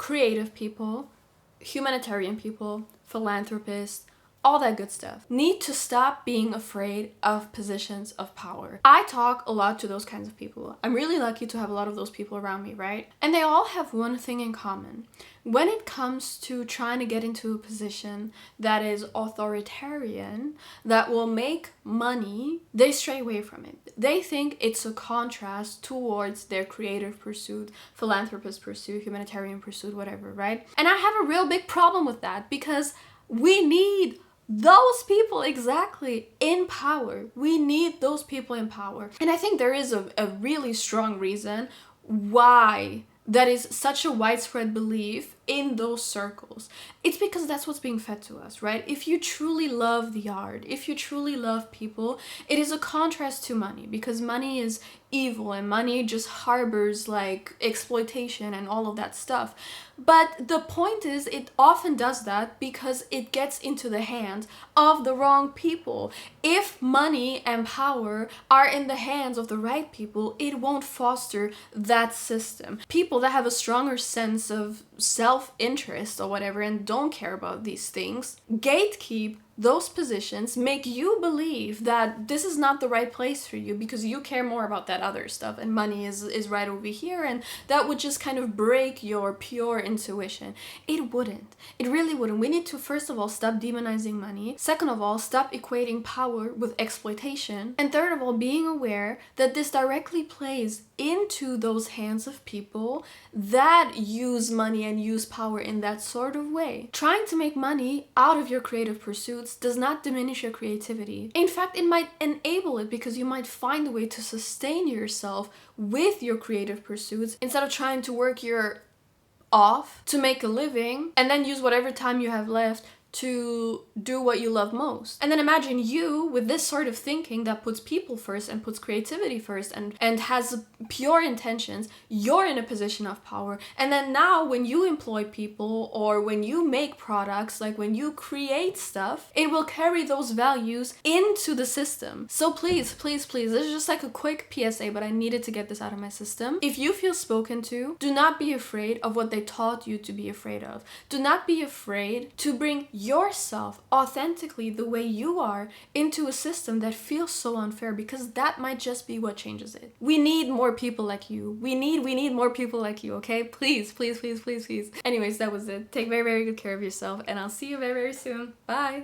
creative people, humanitarian people, philanthropists, all that good stuff, need to stop being afraid of positions of power. I talk a lot to those kinds of people. I'm really lucky to have a lot of those people around me, right? And they all have one thing in common. When it comes to trying to get into a position that is authoritarian, that will make money, they stray away from it. They think it's a contrast towards their creative pursuit, philanthropist pursuit, humanitarian pursuit, whatever, right? And I have a real big problem with that, because we need those people exactly in power. We need those people in power. And I think there is a really strong reason why that is such a widespread belief in those circles. It's because that's what's being fed to us, right? If you truly love the art, if you truly love people, it is a contrast to money, because money is evil and money just harbors like exploitation and all of that stuff. But the point is, it often does that because it gets into the hands of the wrong people. If money and power are in the hands of the right people, it won't foster that system. People that have a stronger sense of self-interest or whatever and don't care about these things gatekeep those positions, make you believe that this is not the right place for you because you care more about that other stuff and money is right over here, and that would just kind of break your pure intuition. It wouldn't. It really wouldn't. We need to, first of all, stop demonizing money. Second of all, stop equating power with exploitation. And third of all, being aware that this directly plays into those hands of people that use money and use power in that sort of way. Trying to make money out of your creative pursuits does not diminish your creativity. In fact, it might enable it, because you might find a way to sustain yourself with your creative pursuits instead of trying to work your off to make a living and then use whatever time you have left to do what you love most. And then imagine you with this sort of thinking that puts people first and puts creativity first and has pure intentions. You're in a position of power. And then now when you employ people or when you make products, like when you create stuff, it will carry those values into the system. So please, please, please, this is just like a quick PSA, but I needed to get this out of my system. If you feel spoken to, do not be afraid of what they taught you to be afraid of. Do not be afraid to bring yourself authentically the way you are into a system that feels so unfair, because that might just be what changes it. We need more people like you. We need more people like you, okay? Please, please, please, please, please. Anyways, that was it. Take very, very good care of yourself, and I'll see you very, very soon. Bye.